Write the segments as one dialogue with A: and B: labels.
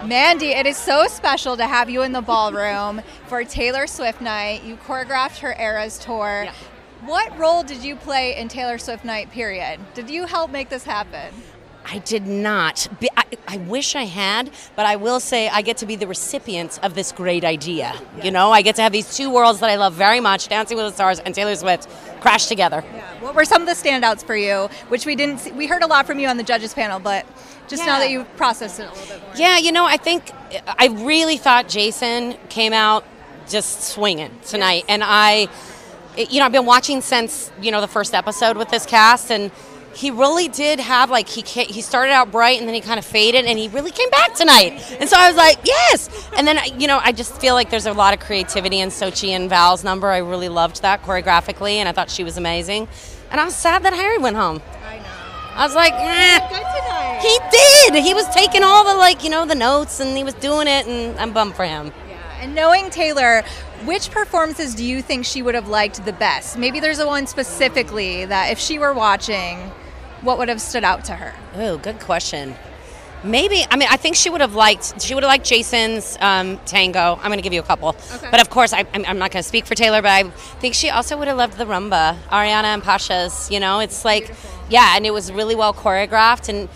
A: Mandy, it is so special to have you in the ballroom for Taylor Swift Night. You choreographed her Eras tour.
B: Yeah.
A: What role did you play in Taylor Swift Night, period? Did you help make this happen?
B: I did not. I wish I had, but I will say I get to be the recipient of this great idea.
A: Yes.
B: You know, I get to have these two worlds that I love very much, Dancing with the Stars and Taylor Swift, crash together.
A: Yeah. What were some of the standouts for you, which we didn't see? We heard a lot from you on the judges panel, but just now that you've processed it a little bit more.
B: Yeah, you know, I think I really thought Jason came out just swinging tonight. Yes. And I've been watching since, the first episode with this cast, and he really did have, he started out bright and then he kind of faded and he really came back tonight. And so I was like, yes. And then, I just feel like there's a lot of creativity in Sochi and Val's number. I really loved that choreographically and I thought she was amazing. And I was sad that Harry went home.
A: I know.
B: I was like,
A: Good tonight.
B: He did. He was taking all the, the notes and he was doing it and I'm bummed for him.
A: Yeah. And knowing Taylor, which performances do you think she would have liked the best? Maybe there's a one specifically that if she were watching, what would have stood out to her?
B: Oh, good question. Maybe, I think she would have liked Jason's tango. I'm going to give you a couple.
A: Okay.
B: But of course, I'm not going to speak for Taylor, but I think she also would have loved the rumba, Ariana and Pasha's. It's like,
A: beautiful.
B: Yeah, and it was really well choreographed. And,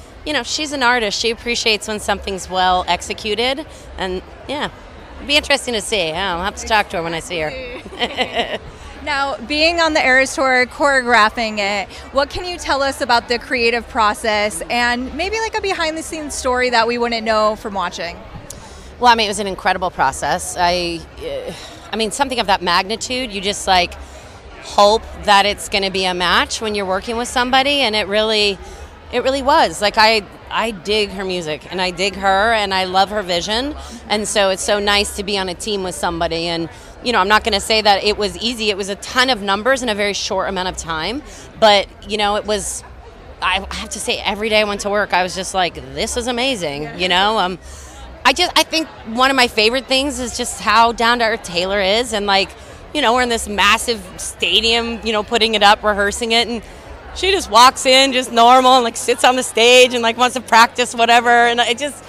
B: she's an artist. She appreciates when something's well executed. And, yeah, it'd be interesting to see. I'll have to talk to her when I see her.
A: Now, being on the Eras Tour, choreographing it, what can you tell us about the creative process and maybe like a behind-the-scenes story that we wouldn't know from watching?
B: Well, it was an incredible process. Something of that magnitude, you just hope that it's going to be a match when you're working with somebody, and it really was. I dig her music, and I dig her, and I love her vision, and so it's so nice to be on a team with somebody. And I'm not going to say that it was easy. It was a ton of numbers in a very short amount of time, but it was. I have to say, every day I went to work, I was just like, this is amazing. I think one of my favorite things is just how down to earth Taylor is, and we're in this massive stadium, putting it up, rehearsing it, and she just walks in just normal and sits on the stage and wants to practice whatever. And I just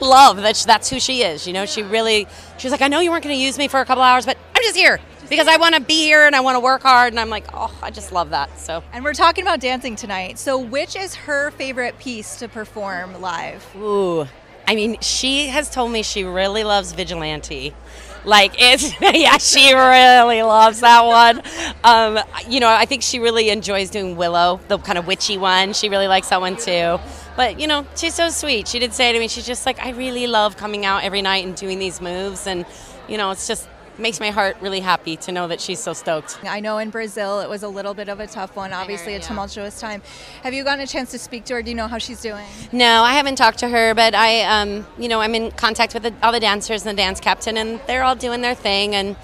B: love that that's who she is. She's like, I know you weren't going to use me for a couple hours, but I'm just here because I want to be here and I want to work hard. And I'm like, oh, I just love that. So. And
A: we're talking about dancing tonight. So which is her favorite piece to perform live?
B: Ooh, she has told me she really loves Vigilante. She really loves that one. I think she really enjoys doing Willow, the kind of witchy one. She really likes that one too. But, she's so sweet. She did say to me, she's just like, I really love coming out every night and doing these moves. And, it's just makes my heart really happy to know that she's so stoked.
A: I know in Brazil it was a little bit of a tough one, obviously a tumultuous time. Have you gotten a chance to speak to her? Do you know how she's doing?
B: No, I haven't talked to her, but I'm in contact with all the dancers and the dance captain, and they're all doing their thing. And,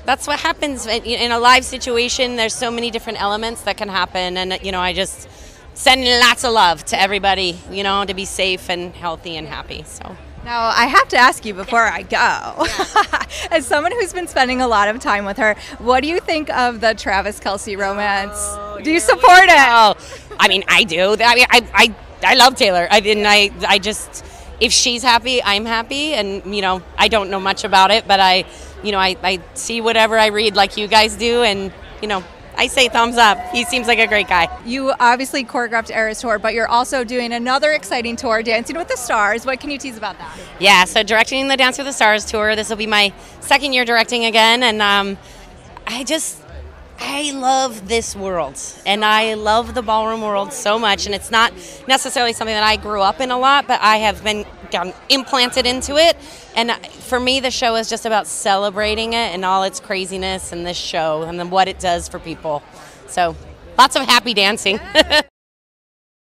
B: that's what happens in a live situation. There's so many different elements that can happen. And, I just send lots of love to everybody, to be safe and healthy and happy. So.
A: Now, I have to ask you before I go, as someone who's been spending a lot of time with her, what do you think of the Travis Kelce romance? Do you support it?
B: Oh, I do. I love Taylor. I just, if she's happy, I'm happy. And, I don't know much about it, but I see whatever I read like you guys do. And, I say thumbs up. He seems like a great guy.
A: You obviously choreographed Eras Tour, but you're also doing another exciting tour, Dancing with the Stars. What can you tease about that?
B: Yeah, so directing the Dance with the Stars tour. This will be my second year directing again, and I love this world, and I love the ballroom world so much, and it's not necessarily something that I grew up in a lot, but I have been implanted into it, and for me the show is just about celebrating it and all its craziness and this show and then what it does for people. So lots of happy dancing.